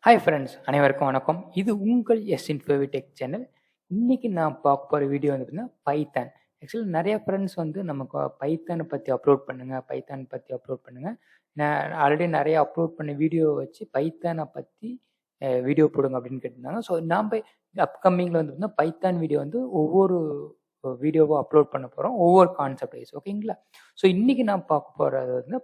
Hi friends, அனைவருக்கும் வணக்கம். இது உங்கள் YESINFOVEE டெக் சேனல். இன்னைக்கு நான் பார்க்க போகிற வீடியோ வந்து பார்த்தீங்கன்னா பைத்தான். ஆக்சுவலி நிறைய ஃப்ரெண்ட்ஸ் வந்து நமக்கு பைத்தானை பற்றி அப்லோட் பண்ணுங்கள். நான் ஆல்ரெடி நிறைய அப்லோட் பண்ண வீடியோ வச்சு பைத்தானை பற்றி வீடியோ போடுங்க அப்படின்னு கேட்டிருந்தாங்க. ஸோ நாம் அப்கமிங்கில் வந்து பார்த்தீங்கன்னா பைத்தான் வீடியோ வந்து ஒவ்வொரு வீடியோவை அப்லோட் பண்ண போகிறோம், ஒவ்வொரு கான்செப்ட் வைஸ். ஓகேங்களா? ஸோ இன்னைக்கு நான் பார்க்க போகிறது வந்து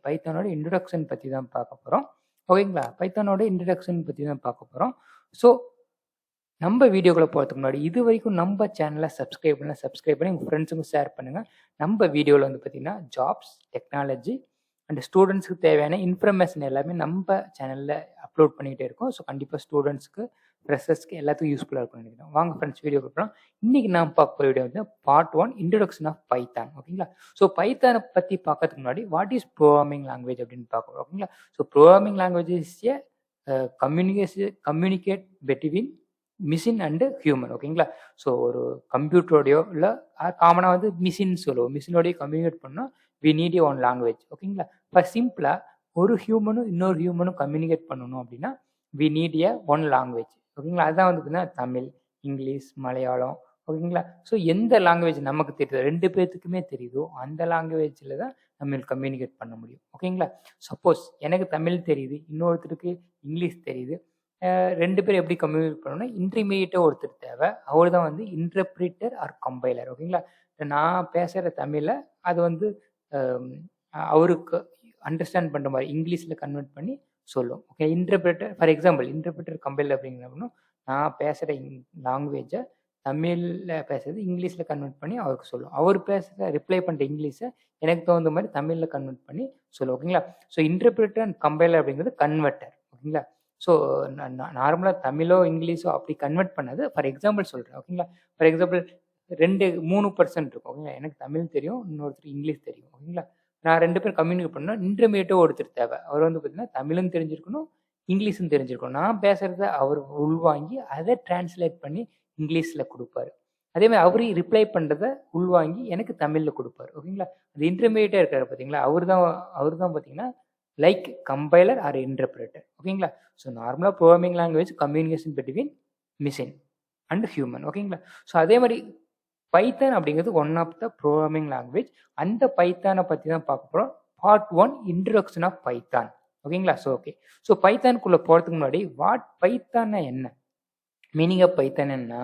பைத்தானோட இன்ட்ரொடக்ஷன் பற்றி தான் பார்க்க போகிறோம். ஓகேங்களா? பைத்தானோட இன்ட்ரடக்ஷன் பற்றி தான் பார்க்க போகிறோம். ஸோ நம்ம வீடியோக்குள்ளே போகிறதுக்கு முன்னாடி இது வரைக்கும் நம்ம சேனலை சப்ஸ்கிரைப் பண்ணி உங்கள் ஃப்ரெண்ட்ஸுக்கும் ஷேர் பண்ணுங்கள். நம்ம வீடியோவில் வந்து பார்த்திங்கன்னா ஜாப்ஸ், டெக்னாலஜி அண்ட் ஸ்டூடெண்ட்ஸுக்கு தேவையான இன்ஃபர்மேஷன் எல்லாமே நம்ம சேனலில் அப்லோட் பண்ணிக்கிட்டே இருக்கோம். ஸோ கண்டிப்பாக ஸ்டூடெண்ட்ஸ்க்கு, ஃப்ரெஷர்ஸ்க்கு எல்லாத்துக்கும் யூஸ்ஃபுல்லாக இருக்கும்னு நினைக்கிறேன். வாங்க ஃப்ரெண்ட்ஸ் வீடியோ கொடுக்குறோம். இன்றைக்கி நான் பார்க்க போகிற வீடியோ வந்து பார்ட் 1 இன்ட்ரொடக்ஷன் ஆஃப் பைத்தான். ஓகேங்களா? ஸோ பைத்தானை பற்றி பார்க்கறதுக்கு முன்னாடி வாட் இஸ் ப்ரோக்ராமிங் லாங்குவேஜ் அப்படின்னு பார்க்குறோம். ஓகேங்களா? So programming language is a communicate between machine and human. ஓகேங்களா? ஸோ ஒரு கம்ப்யூட்டரோடையோ இல்லை காமனாக வந்து மிஷின் சொல்லுவோம். மிஷினோடையோ கம்யூனிகேட் பண்ணால் we need a one language. ஓகேங்களா? இப்போ சிம்பிளாக ஒரு ஹியூமனும் இன்னொரு ஹியூமனும் கம்யூனிகேட் பண்ணணும் அப்படின்னா we need a one language. ஓகேங்களா? அதுதான் வந்து பார்த்தீங்கன்னா தமிழ், இங்கிலீஷ், மலையாளம். ஓகேங்களா? ஸோ எந்த லாங்குவேஜ் நமக்கு தெரியுதோ, 2 பேர்த்துக்குமே தெரியுதோ அந்த லாங்குவேஜில் தான் நம்ம கம்யூனிகேட் பண்ண முடியும். ஓகேங்களா? சப்போஸ் எனக்கு தமிழ் தெரியுது, இன்னொருத்தருக்கு இங்கிலீஷ் தெரியுது, 2 பேர் எப்படி கம்யூனிகேட் பண்ணணும்னா இன்டர்மீடியட்டாக ஒருத்தர் தேவை. அவர் தான் வந்து இன்டர்பிரிட்டர் ஆர் கம்பைலர். ஓகேங்களா? நான் பேசுகிற தமிழை அது வந்து அவருக்கு அண்டர்ஸ்டாண்ட் பண்ணுற மாதிரி இங்கிலீஷில் கன்வெர்ட் பண்ணி சொல்லும். Okay, interpreter for example interpreter compiler அப்படிங்கிறப்போ நான் பேசுகிற லாங்குவேஜை தமிழில் பேசுறது இங்கிலீஷில் கன்வெர்ட் பண்ணி அவருக்கு சொல்லும். அவர் பேசுகிற ரிப்ளை பண்ணுற இங்கிலீஷை எனக்கு தகுந்த மாதிரி தமிழில் கன்வெர்ட் பண்ணி சொல்லும். ஓகேங்களா? ஸோ இன்டர்பிரிட்டர் அண்ட் கம்பைலர் அப்படிங்கிறது கன்வெர்ட்டர். ஓகேங்களா? ஸோ நார்மலாக தமிழோ இங்கிலீஷோ அப்படி கன்வெர்ட் பண்ணது ஃபார் எக்ஸாம்பிள் சொல்கிறேன். ஓகேங்களா? ஃபார் எக்ஸாம்பிள் 3% இருக்கும். ஓகேங்களா? எனக்கு தமிழ் தெரியும், இன்னொருத்தர் இங்கிலீஷ் தெரியும். ஓகேங்களா? நான் 2 பேர் கம்யூனிகேட் பண்ணால் இன்டர்மீடியட்டாக ஒருத்தர் தேவை. அவர் வந்து பார்த்தீங்கன்னா தமிழும் தெரிஞ்சிருக்கணும், இங்கிலீஷும் தெரிஞ்சிருக்கணும். நான் பேசுகிறத அவர் உள்வாங்கி அதை டிரான்ஸ்லேட் பண்ணி இங்கிலீஷில் கொடுப்பாரு. அதேமாதிரி அவர் ரிப்ளை பண்ணுறதை உள்வாங்கி எனக்கு தமிழில் கொடுப்பாரு. ஓகேங்களா? அது இன்டர்மீடியட்டாக இருக்காரு பார்த்தீங்களா? அவர் தான் பார்த்தீங்கன்னா லைக் கம்பைலர் ஆர் இன்டர்பிரேட்டர். ஓகேங்களா? ஸோ நார்மலாக programming language communication between machine and human. ஓகேங்களா? ஸோ அதே மாதிரி பைத்தான் அப்படிங்கிறது one of the programming language. அந்த பைத்தானை பற்றி தான் பார்க்க போகிறோம். Part 1 introduction of Python. ஓகேங்களா? ஸோ ஓகே, ஸோ பைத்தானுக்குள்ளே போகிறதுக்கு முன்னாடி பைத்தான்னா என்ன, மீனிங் ஆஃப் பைத்தான் என்ன?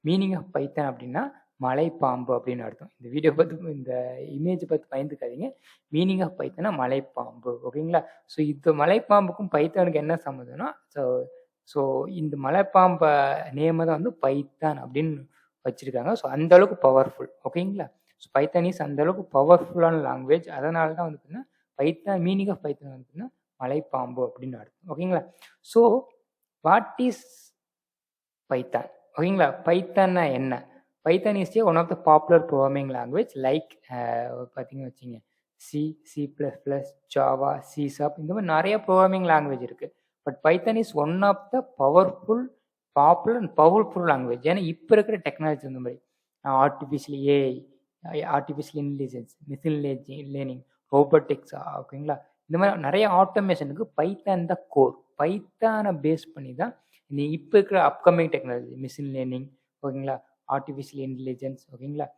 மீனிங் ஆஃப் பைத்தான் அப்படின்னா மலைப்பாம்பு அப்படின்னு அர்த்தம். இந்த வீடியோ பார்த்து இந்த இமேஜ் பார்த்து பயந்துக்காதீங்க. மீனிங் ஆஃப் பைத்தானா மலைப்பாம்பு. ஓகேங்களா? ஸோ இந்த மலைப்பாம்புக்கும் பைத்தானுக்கு என்ன சம்மந்தம்னா, ஸோ இந்த மலைப்பாம்பை நேமை தான் வந்து பைத்தான் அப்படின்னு வச்சிருக்காங்க. ஸோ அந்த அளவுக்கு பவர்ஃபுல். ஓகேங்களா? ஸோ பைத்தான் இஸ் அந்த அளவுக்கு பவர்ஃபுல்லான லாங்குவேஜ். அதனால தான் வந்து பார்த்தீங்கன்னா பைத்தான் மீனிங் ஆஃப் பைத்தான் வந்து பார்த்தீங்கன்னா மலைப்பாம்பு அப்படின்னு அர்த்தம். ஓகேங்களா? So what is Python? ஓகேங்களா? பைத்தான்னா என்ன? Python is one of the popular programming language like பார்த்தீங்கன்னு வச்சிங்க C++, ஜாவா, C#, இந்த மாதிரி நிறைய ப்ரோக்ராமிங் லாங்குவேஜ் இருக்குது. But Python is one of the popular and powerful language. ஏன்னா இப்போ இருக்கிற டெக்னாலஜி இந்த மாதிரி artificial AI, artificial intelligence, machine learning, robotics, ஓகேங்களா, இந்த மாதிரி நிறைய ஆட்டோமேஷனுக்கு பைத்தான் தான் கோர். பைத்தானை பேஸ் பண்ணி தான் இந்த இப்போ இருக்கிற அப்கமிங் டெக்னாலஜி, மிஷின் லேர்னிங், ஓகேங்களா, ஆர்டிஃபிஷியல் இன்டெலிஜென்ஸ், ஓகேங்களா,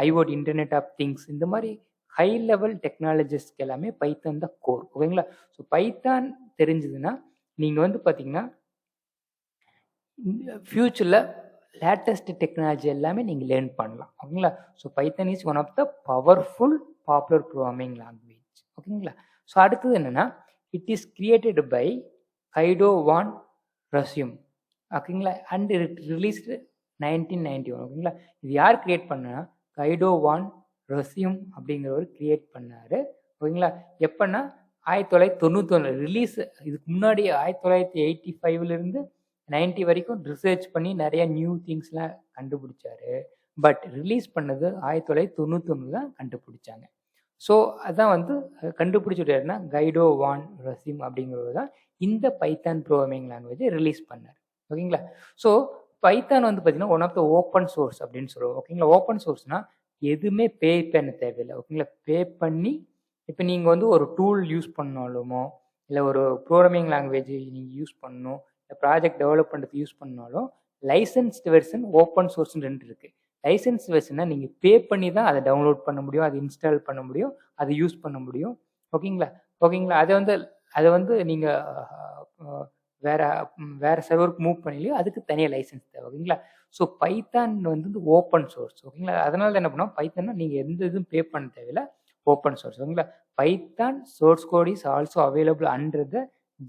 ஐஓடி, இன்டர்நெட் ஆஃப் திங்ஸ், இந்த மாதிரி ஹை லெவல் டெக்னாலஜிஸ்க்கு எல்லாமே பைத்தான் தான் கோர். ஓகேங்களா? ஸோ பைத்தான் தெரிஞ்சதுன்னா நீங்கள் வந்து பார்த்தீங்கன்னா ஃப்யூச்சரில் லேட்டஸ்ட் டெக்னாலஜி எல்லாமே நீங்கள் லேர்ன் பண்ணலாம். ஓகேங்களா? So Python is one of the powerful popular programming language. ஓகேங்களா? ஸோ அடுத்தது என்னென்னா, it is created by Guido van Rossum. ஓகேங்களா? And it released 1991. ஓகேங்களா? இது யார் கிரியேட் பண்ணா? கைடோ வான் ரஸ்யூம் அப்படிங்கிறவர் கிரியேட் பண்ணார். ஓகேங்களா? எப்போன்னா 1991 ரிலீஸ். இதுக்கு முன்னாடி 1985லேருந்து 90 வரைக்கும் ரிசர்ச் பண்ணி நிறைய நியூ திங்ஸ்லாம் கண்டுபிடிச்சாரு. பட் ரிலீஸ் பண்ணது 1991 தான் கண்டுபிடிச்சாங்க. ஸோ அதான் வந்து கண்டுபிடிச்சிட்டாருன்னா கைடோ வான் ரஸ்யூம் அப்படிங்கிறவர் தான் இந்த பைத்தான் ப்ரோக்ராமிங் லாங்குவேஜை ரிலீஸ் பண்ணார். ஓகேங்களா? ஸோ பைத்தான் வந்து பார்த்தீங்கன்னா one of the open source அப்படின்னு சொல்லுவோம். ஓகேங்களா? ஓப்பன் சோர்ஸ்னால் எதுவுமே பே பண்ண தேவையில்லை. ஓகேங்களா? பே பண்ணி இப்போ நீங்கள் வந்து ஒரு டூல் யூஸ் பண்ணாலுமோ இல்லை ஒரு ப்ரோக்ராமிங் லாங்குவேஜ் நீங்கள் யூஸ் பண்ணணும், இல்லை ப்ராஜெக்ட் டெவலப் பண்ணுறதுக்கு யூஸ் பண்ணாலும் லைசன்ஸ்டு வெர்ஷன், ஓப்பன் சோர்ஸ்னு 2 இருக்குது. லைசன்ஸ் வெர்ஷனை நீங்கள் பே பண்ணி தான் அதை டவுன்லோட் பண்ண முடியும், அதை இன்ஸ்டால் பண்ண முடியும், அதை யூஸ் பண்ண முடியும். ஓகேங்களா. அதை வந்து நீங்கள் வேற சர்வருக்கு மூவ் பண்ணலையோ அதுக்கு தனியாக லைசன்ஸ் தேவை. ஓகேங்களா. ஸோ பைத்தான் வந்து ஓப்பன் சோர்ஸ். ஓகேங்களா. அதனால என்ன பண்ணோம், பைத்தான்னா நீங்கள் எந்த இதுவும் பே பண்ண தேவையில்லை, ஓப்பன் சோர்ஸ். ஓகேங்களா. Python source code is also available under the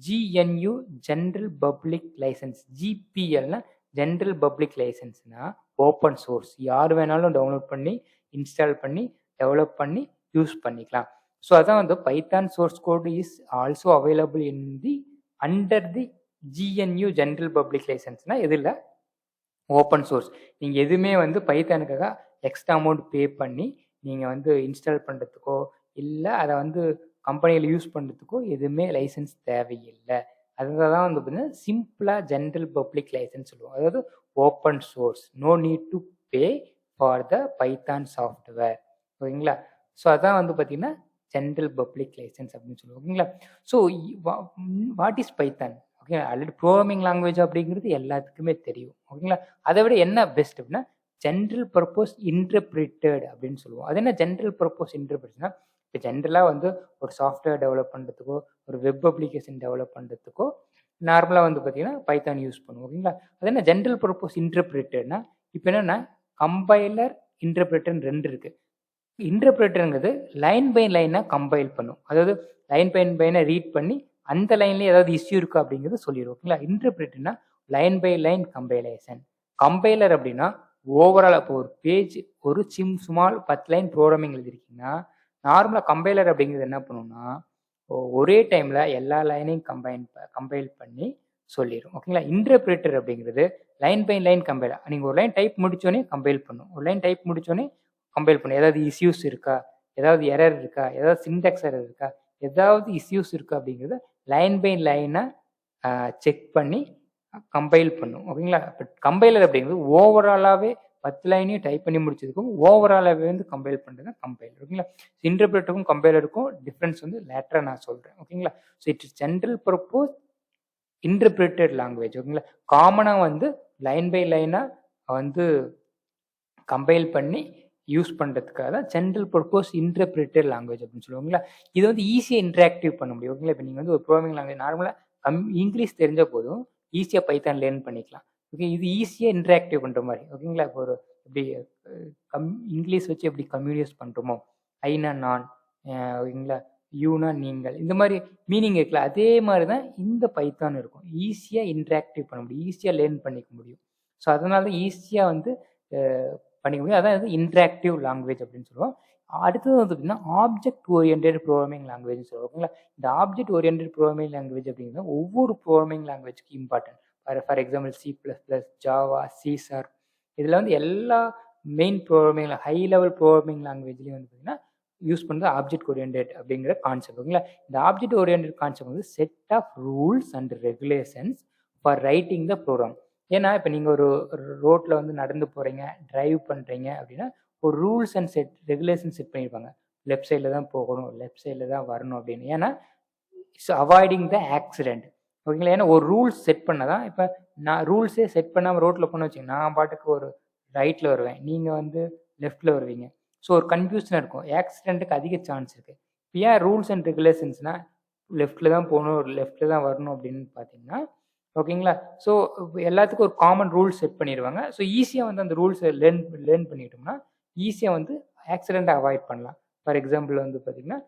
GNU general public license. GPLனா ஜென்ரல் பப்ளிக் லைசன்ஸ்னா ஓப்பன் சோர்ஸ், யார் வேணாலும் டவுன்லோட் பண்ணி இன்ஸ்டால் பண்ணி டெவலப் பண்ணி யூஸ் பண்ணிக்கலாம். ஸோ அதான் வந்து Python source code is also available in the under the GNU general public லைசன்ஸ்னா எதில் ஓப்பன் சோர்ஸ். நீங்கள் எதுவுமே வந்து பைத்தானுக்காக எக்ஸ்ட்ரா அமௌண்ட் பே பண்ணி நீங்கள் வந்து இன்ஸ்டால் பண்ணுறதுக்கோ இல்லை அதை வந்து கம்பெனியில் யூஸ் பண்ணுறதுக்கோ எதுவுமே லைசன்ஸ் தேவையில்லை. அதுதான் வந்து பார்த்தீங்கன்னா சிம்பிளாக ஜென்ரல் பப்ளிக் லைசன்ஸ் சொல்லுவோம். அதாவது open source, no need to pay for the Python software. ஓகேங்களா. ஸோ அதான் வந்து பார்த்தீங்கன்னா ஜென்ரல் பப்ளிக் லைசன்ஸ் அப்படின்னு சொல்லுவோம். ஓகேங்களா. So what is Python? Okay, already programming language அப்படிங்கிறது எல்லாத்துக்குமே தெரியும். ஓகேங்களா. அதை விட என்ன பெஸ்ட் அப்படின்னா ஜென்ரல் பர்பஸ் இன்டர்பிரிட்டட் அப்படின்னு சொல்லுவோம். அது என்ன ஜென்ரல் பர்பஸ் இன்டர்பிரிட்டட்னா, இப்போ ஜென்ரலாக வந்து ஒரு சாஃப்ட்வேர் டெவலப் பண்ணுறதுக்கோ ஒரு வெப் அப்ளிகேஷன் டெவலப் பண்ணுறதுக்கோ நார்மலாக வந்து பார்த்தீங்கன்னா பைத்தான் யூஸ் பண்ணுவோம். ஓகேங்களா. அது என்ன ஜென்ரல் பர்பஸ் இன்டர்பிரிட்டட்னா, இப்போ என்னென்னா கம்பைலர் இன்டர்பிரிட்டர்னு 2 இருக்குது. இன்டர்பிரிட்டருங்கிறது லைன் பை லைனாக கம்பைல் பண்ணும். அதாவது லைன் பை லைனை ரீட் பண்ணி அந்த லைன்லேயே ஏதாவது இஷ்யூ இருக்கா அப்படிங்கிறது சொல்லிடும். ஓகேங்களா. இன்டர்பிரிட்டர்னா line by line compilation. Compiler அப்படின்னா ஓவரால் இப்போ ஒரு பேஜ் ஒரு ஸ்மால் 10 லைன் ப்ரோக்ராமிங் எழுதிருக்கீங்கன்னா நார்மலாக கம்பைலர் அப்படிங்கிறது என்ன பண்ணுன்னா ஒரே டைமில் எல்லா லைனையும் கம்பைல் பண்ணி சொல்லிடும். ஓகேங்களா. இன்டர்பிரிட்டர் அப்படிங்கிறது லைன் பை லைன் கம்பைல். நீங்கள் ஒரு லைன் டைப் முடிச்சோடனே கம்பைல் பண்ணும், ஒரு லைன் டைப் முடிச்சோடனே கம்பைல் பண்ணும். ஏதாவது இஷ்யூஸ் இருக்கா, ஏதாவது எரர் இருக்கா, ஏதாவது சின்டாக்ஸ் எரர் இருக்கா, ஏதாவது இஷ்யூஸ் இருக்கா அப்படிங்கிறத லைன் பை லைனாக செக் பண்ணி கம்பைல் பண்ணும். ஓகேங்களா. பட் கம்பைலர் அப்படிங்கிறது ஓவராலாகவே 10 லைனையும் டைப் பண்ணி முடிச்சதுக்கும் ஓவராலாகவே வந்து கம்பைல் பண்ணுறது தான் கம்பைலர். ஓகேங்களா. இன்டர்பிரிட்டருக்கும் கம்பைலருக்கும் டிஃப்ரென்ஸ் வந்து லேட்டராக நான் சொல்கிறேன். ஓகேங்களா. So it's general purpose interpreted language. ஓகேங்களா. காமனாக வந்து லைன் பை லைனாக வந்து கம்பைல் பண்ணி யூஸ் பண்ணுறதுக்காக தான் ஜென்ரல் பர்பஸ் இன்டர்பிரிட்டட் லாங்குவேஜ் அப்படின்னு சொல்லுவாங்களா. இது வந்து ஈஸியாக இன்ட்ராக்டிவ் பண்ண முடியும். ஓகேங்களா. இப்போ நீங்கள் வந்து ஒரு ப்ரோக்ராமிங் லாங்குவேஜ் நார்மலாக இங்கிலீஷ் தெரிஞ்ச போதும் ஈஸியாக பைத்தான் லேர்ன் பண்ணிக்கலாம். ஓகே, இது ஈஸியாக இன்ட்ராக்டிவ் பண்ணுற மாதிரி. ஓகேங்களா. இப்போ ஒரு எப்படி இங்கிலீஷ் வச்சு எப்படி கம்யூனிகேட் பண்ணுறோமோ, ஐனா நான், ஓகேங்களா, யூனா நீங்கள், இந்த மாதிரி மீனிங் இருக்குல்ல, அதே மாதிரி தான் இந்த பைத்தான் இருக்கும். ஈஸியாக இன்ட்ராக்டிவ் பண்ண முடியும், ஈஸியாக லேர்ன் பண்ணிக்க முடியும். ஸோ அதனால தான் ஈஸியாக வந்து பண்ணிக்க முடியும். அதான் இது இன்ட்ராக்டிவ் லாங்குவேஜ் அப்படின்னு சொல்லுவோம். அடுத்தது வந்து பார்த்தீங்கன்னா ஆப்ஜெக்ட் ஓரியன்டட் ப்ரோக்ராமிங் லாங்குவேஜ் சொல்லுவோம். ஓகேங்களா. இந்த ஆப்ஜெக்ட் ஓரியன்டட் ப்ரோக்ராமிங் லாங்குவேஜ் அப்படிங்கிறது ஒவ்வொரு ப்ரோக்ராமிங் லாங்குவேஜ்க்கு important. For example C++, Java, C#, இதில் வந்து எல்லா main programming high level programming லாங்குவேஜ்லேயும் வந்து பார்த்தீங்கன்னா யூஸ் பண்ணுறது ஆப்ஜெக்ட் ஓரியன்டட் அப்படிங்கிற கான்செப்ட். ஓகேங்களா. இந்த ஆப்ஜெக்ட் ஓரியன்டட் கான்செப்ட் வந்து set of rules and regulations for writing the program. ஏன்னா இப்போ நீங்கள் ஒரு ரோட்டில் வந்து நடந்து போகிறீங்க, டிரைவ் பண்ணுறீங்க அப்படின்னா ஒரு ரூல்ஸ் அண்ட் ரெகுலேஷன் செட் பண்ணியிருப்பாங்க. லெஃப்ட் சைடில் தான் போகணும், லெஃப்ட் சைடில் தான் வரணும் அப்படின்னு. ஏன்னா இட்ஸ் அவாய்டிங் த ஆக்சிடென்ட். ஓகேங்களா. ஏன்னா ஒரு ரூல்ஸ் செட் பண்ண தான். இப்போ நான் ரூல்ஸே செட் பண்ணாமல் ரோட்டில் போன வச்சுங்க, நான் பாட்டுக்கு ஒரு ரைட்டில் வருவேன், நீங்கள் வந்து லெஃப்ட்டில் வருவீங்க. ஸோ ஒரு கன்ஃபியூஷனாக இருக்கும், ஆக்சிடென்ட்டுக்கு அதிக சான்ஸ் இருக்குது. இப்போ ஏன் ரூல்ஸ் அண்ட் ரெகுலேஷன்ஸ்னால் லெஃப்ட்டில் தான் போகணும், லெஃப்ட்டில் தான் வரணும் அப்படின்னு பார்த்தீங்கன்னா, ஓகேங்களா. ஸோ எல்லாத்துக்கும் ஒரு காமன் ரூல்ஸ் செட் பண்ணிடுவாங்க. ஸோ ஈஸியாக வந்து அந்த ரூல்ஸை லேர்ன் பண்ணிட்டோம்னா ஈஸியாக வந்து ஆக்சிடெண்ட்டை அவாய்ட் பண்ணலாம். ஃபார் எக்ஸாம்பிள் வந்து பார்த்திங்கன்னா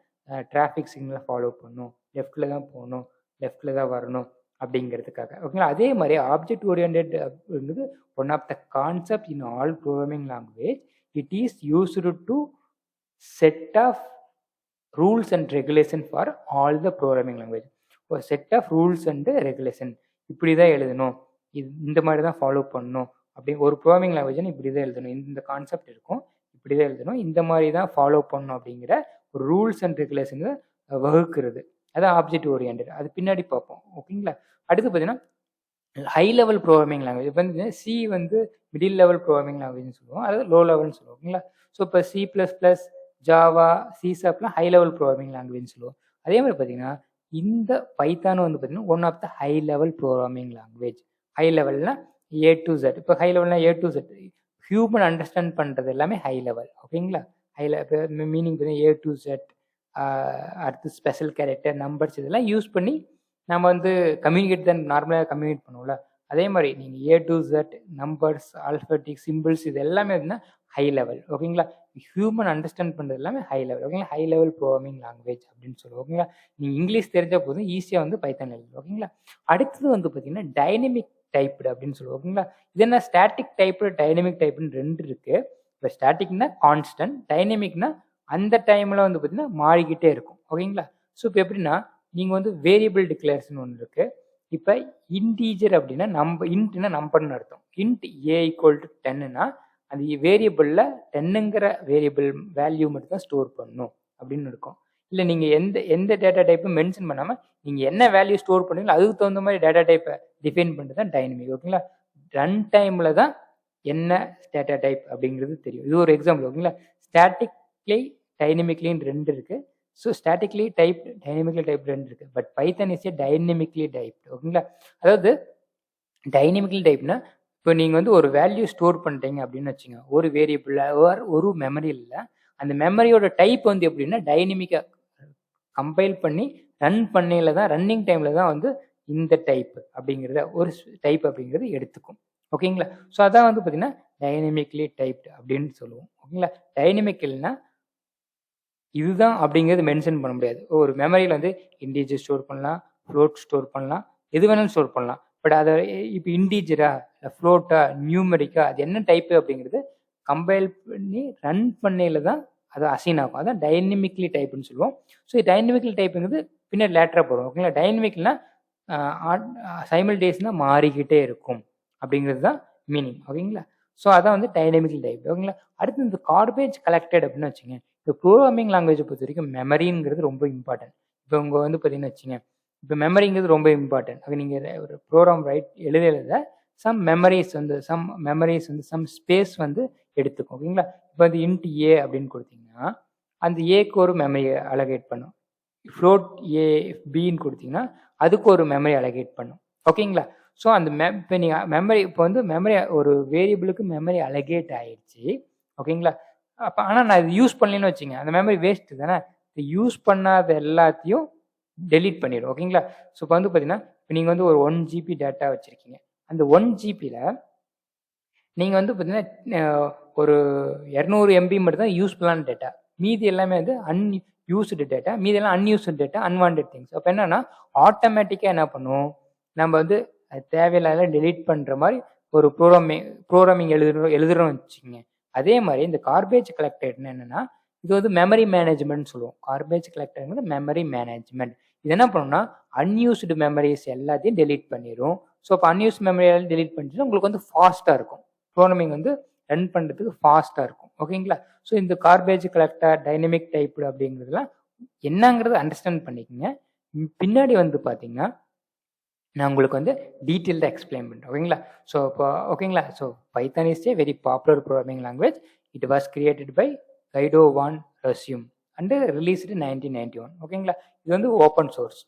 டிராஃபிக் சிக்னலை ஃபாலோ பண்ணணும், லெஃப்ட்டில் தான் போகணும், லெஃப்ட்டில் தான் வரணும் அப்படிங்கிறதுக்காக. ஓகேங்களா. அதே மாதிரி ஆப்ஜெக்ட் ஓரியன்டட் அப்படிங்கிறது one of the concept in all programming language. It is used to set of rules and regulation for all the programming language. ஒரு set of rules and regulation, இப்படி தான் எழுதணும், இந்த மாதிரி தான் ஃபாலோ பண்ணணும் அப்படி. ஒரு ப்ரோக்ராமிங் லாங்குவேஜ்னு இப்படி தான் எழுதணும், இந்த கான்செப்ட் இருக்கும், இப்படி தான் எழுதணும், இந்த மாதிரி தான் ஃபாலோ பண்ணணும் அப்படிங்கிற ஒரு ரூல்ஸ் அண்ட் ரெகுலேஷன் வகுக்கிறது. அதான் ஆப்ஜெக்ட் ஓரியன்டட். அது பின்னாடி பார்ப்போம். ஓகேங்களா. அடுத்து பார்த்தீங்கன்னா ஹை லெவல் ப்ரோக்ராமிங் லாங்குவேஜ். இப்போ வந்து சி வந்து மிடில் லெவல் ப்ரோக்ராமிங் லாங்குவேஜ்னு சொல்லுவோம், அதாவது லோ லெவல்னு சொல்லுவோம். ஓகேங்களா. ஸோ இப்போ C++, ஜாவா, C#லாம் ஹை லெவல் ப்ரோக்ராமிங் லாங்குவேஜ்னு சொல்லுவோம். அதே மாதிரி பார்த்தீங்கன்னா இந்த பைத்தான் வந்து பார்த்தீங்கன்னா one of the high level programming language. High லெவல்னா ஏ டு Z. இப்போ ஹை லெவல்னா A to Z human understand பண்ணுறது எல்லாமே ஹை லெவல். ஓகேங்களா? ஹை லெவல் மீனிங் பார்த்தீங்கன்னா ஏ டு Z, அடுத்து ஸ்பெஷல் கேரக்டர், நம்பர்ஸ் இதெல்லாம் யூஸ் பண்ணி நம்ம வந்து கம்யூனிகேட் தான் நார்மலாக கம்யூனிகேட் பண்ணுவோம்ல. அதே மாதிரி நீங்கள் ஏ to Z numbers, alphabetic, symbols இது எல்லாமே வந்து ஹை லெவல். ஓகேங்களா? ஹியூமன் அண்டர்ஸ்டாண்ட் பண்ணுறது எல்லாமே ஹை லெவல். ஓகேங்களா? ஹை லெவல் ப்ரோக்ராமிங் லாங்குவேஜ் அப்படின்னு சொல்லுவோம். ஓகேங்களா? நீங்கள் இங்கிலீஷ் தெரிஞ்சால் போதும், ஈஸியாக வந்து பைத்தான் எழுதும். ஓகேங்களா? அடுத்தது வந்து பார்த்தீங்கன்னா டைனமிக் டைப்டு அப்படின்னு சொல்லுவோம். ஓகேங்களா? இது என்ன ஸ்டாட்டிக் டைப்பு, டைனமிக் டைப்புன்னு ரெண்டு இருக்குது. இப்போ ஸ்டாட்டிக்னா கான்ஸ்டன்ட், டைனமிக்னா அந்த டைமில் வந்து பார்த்தீங்கன்னா மாறிக்கிட்டே இருக்கும். ஓகேங்களா? ஸோ இப்போ எப்படின்னா நீங்கள் வந்து வேரியபிள் டிக்ளரேஷன் ஒன்று இருக்குது. இப்போ இன்டீஜர் அப்படின்னா இன்ட்னா நம்பர்னு அர்த்தம். இன்ட் ஏ ஈக்குவல் டு 10னா அந்த வேரியபிளில் 10ங்கிற வேரியபிள் வேல்யூ மட்டும் தான் ஸ்டோர் பண்ணணும் அப்படின்னு இருக்கும். இல்லை நீங்கள் எந்த டேட்டா டைப்பும் மென்ஷன் பண்ணாமல் நீங்கள் என்ன வேல்யூ ஸ்டோர் பண்ணுறீங்களோ அதுக்கு தகுந்த மாதிரி டேட்டா டைப்பை டிஃபைன் பண்ணுறது தான் டைனமிக். ஓகேங்களா? ரன் டைமில் தான் என்ன டேட்டா டைப் அப்படிங்கிறது தெரியும். இது ஒரு எக்ஸாம்பிள். ஓகேங்களா? ஸ்டாட்டிக்லி டைனமிக்லின்னு ரெண்டு இருக்குது. So statically type, dynamically type ரெண்டு இருக்குது. But Python is A dynamically typed. ஓகேங்களா? அதாவது டைனமிக்லி டைப்னா இப்போ நீங்கள் வந்து ஒரு வேல்யூ ஸ்டோர் பண்ணிட்டீங்க அப்படின்னு வச்சுங்க, ஒரு வேரியபிளில் ஒரு மெமரியில் அந்த மெமரியோட டைப் வந்து எப்படின்னா டைனமிக்காக கம்பைல் பண்ணி ரன் பண்ணையில் தான், ரன்னிங் டைமில் தான் வந்து இந்த டைப் அப்படிங்கிறத ஒரு டைப் அப்படிங்கிறது எடுத்துக்கும். ஓகேங்களா? ஸோ அதான் வந்து பார்த்தீங்கன்னா டைனமிக்லி டைப்டு அப்படின்னு சொல்லுவோம். ஓகேங்களா? டைனமிக்கல்னா இதுதான் அப்படிங்கிறது மென்ஷன் பண்ண முடியாது. ஒரு மெமரியில் வந்து இன்டீஜர் ஸ்டோர் பண்ணலாம், ஃப்ளோட் ஸ்டோர் பண்ணலாம், எது வேணாலும் ஸ்டோர் பண்ணலாம். பட் அதை இப்போ இன்டீஜரா, ஃப்ளோட்டா, நியூமெரிக்கா, அது என்ன டைப்பு அப்படிங்கிறது கம்பைல் பண்ணி ரன் பண்ணையில் தான் அது அசைன் ஆகும். அதான் டைனமிக்லி டைப்புன்னு சொல்லுவோம். ஸோ டைனமிக்லி டைப்புங்கிறது பின்னாடி லேட்டராக போடும். ஓகேங்களா? டைனமிக்னா சைமல்டேஸ்னா மாறிக்கிட்டே இருக்கும் அப்படிங்கிறது தான் மீனிங். ஓகேங்களா? ஸோ அதான் வந்து டைனமிக்லி டைப். ஓகேங்களா? அடுத்து இந்த கார்பேஜ் கலெக்டட் அப்படின்னு வச்சுங்க. இப்போ ப்ரோக்ராமிங் லாங்குவேஜை பொறுத்த வரைக்கும் மெமரிங்கிறது ரொம்ப இம்பார்ட்டன்ட். இப்போ உங்க வந்து பார்த்தீங்கன்னு வச்சுங்க, இப்போ மெமரிங்கிறது ரொம்ப இம்பார்ட்டன்ட். அது நீங்கள் ஒரு ப்ரோக்ராம் எழுத சம் மெமரிஸ் வந்து சம் ஸ்பேஸ் வந்து எடுத்துக்கும். ஓகேங்களா? இப்போ வந்து இன்ட் ஏ அப்படின்னு கொடுத்தீங்கன்னா அந்த ஏக்கு ஒரு மெமரி அலகேட் பண்ணும். ஃப்ளோட் ஏ பின்னு கொடுத்தீங்கன்னா அதுக்கு ஒரு மெமரி அலகேட் பண்ணும். ஓகேங்களா? ஸோ அந்த இப்போ நீங்கள் மெமரி இப்போ வந்து மெமரி ஒரு வேரியபிளுக்கு மெமரி அலகேட் ஆயிடுச்சு. ஓகேங்களா? அப்போ ஆனால் நான் இது யூஸ் பண்ணலன்னு வச்சுங்க, அந்த மெமரி வேஸ்ட்டு தானே. இது யூஸ் பண்ணாத எல்லாத்தையும் டெலீட் பண்ணிடும். ஓகேங்களா? ஸோ இப்போ வந்து பார்த்தீங்கன்னா இப்போ நீங்கள் வந்து ஒரு 1 GB டேட்டா வச்சுருக்கீங்க. அந்த 1 GBயில் நீங்கள் வந்து பார்த்தீங்கன்னா ஒரு 200 MB மட்டும் தான் யூஸ்ஃபுல்லான டேட்டா. மீதி எல்லாமே வந்து அன்யூஸ்டு டேட்டா, மீதி எல்லாம் அன்யூஸ்டு டேட்டா, அன்வான்ட் திங்ஸ். அப்போ என்னன்னா ஆட்டோமேட்டிக்காக என்ன பண்ணும், நம்ம வந்து தேவையில்லாத டெலீட் பண்ணுற மாதிரி ஒரு ப்ரோக்ராமிங் எழுதுறோம்னு வச்சுக்கோங்க. அதே மாதிரி இந்த கார்பேஜ் கலெக்டர்னு என்னன்னா இது வந்து மெமரி மேனேஜ்மெண்ட் சொல்லுவோம். கார்பேஜ் கலெக்டர்ங்கிறது மெமரி மேனேஜ்மெண்ட். இது என்ன பண்ணுன்னா அன்யூஸ்டு மெமரிஸ் எல்லாத்தையும் டெலீட் பண்ணிடும். ஸோ இப்போ அன்யூஸ்டு மெமரி எல்லாம் டெலீட் பண்ணிட்டு உங்களுக்கு வந்து ஃபாஸ்ட்டாக இருக்கும். ப்ரோக்ராமிங் வந்து ரன் பண்ணுறதுக்கு ஃபாஸ்ட்டாக இருக்கும். ஓகேங்களா? ஸோ இந்த கார்பேஜ் கலெக்டர், டைனமிக் டைப்டு அப்படிங்கிறதுலாம் என்னங்கிறது அண்டர்ஸ்டாண்ட் பண்ணிக்கோங்க. பின்னாடி வந்து பார்த்தீங்கன்னா நான் உங்களுக்கு வந்து டீட்டெயில்டாக எக்ஸ்பிளைன் பண்ணுறேன். ஓகேங்களா? ஸோ இப்போ ஓகேங்களா? So Python is a very popular programming language. It was created by Guido van Rossum and released 1991. ஓகேங்களா? இது வந்து ஓப்பன் சோர்ஸ்.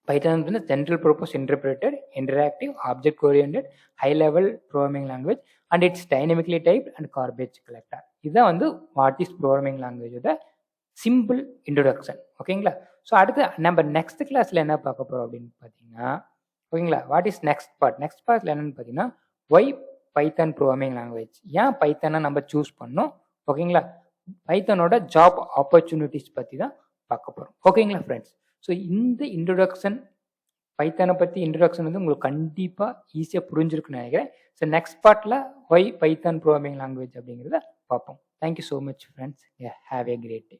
பைத்தான் வந்து central purpose interpreted, interactive, object oriented, high level programming language and it's dynamically typed and garbage collector. இதுதான் வந்து what is programming லாங்குவேஜோட simple introduction. ஓகேங்களா? So அடுத்து நம்ம நெக்ஸ்ட் கிளாஸில் என்ன பார்க்க போகிறோம் அப்படின்னு பார்த்தீங்கன்னா, ஓகேங்களா, வாட் இஸ் நெக்ஸ்ட் பார்ட்டில் என்னென்னு பார்த்தீங்கன்னா ஒய் பைத்தான் ப்ரோக்ராமிங் லாங்குவேஜ், ஏன் பைத்தானை நம்ம சூஸ் பண்ணோம். ஓகேங்களா? பைத்தானோட ஜாப் ஆப்பர்ச்சுனிட்டிஸ் பற்றி தான் பார்க்க போகிறோம். ஓகேங்களா ஃப்ரெண்ட்ஸ்? ஸோ இந்த இன்ட்ரோடக்ஷன், பைத்தானை பற்றி இன்ட்ரோடக்ஷன் வந்து உங்களுக்கு கண்டிப்பாக ஈஸியாக புரிஞ்சிருக்குன்னு நினைக்கிறேன். ஸோ நெக்ஸ்ட் பார்ட்டில் ஒய் பைத்தான் ப்ரோக்ராமிங் லாங்குவேஜ் அப்படிங்கிறத பார்ப்போம். Thank you so much friends. Have a great day.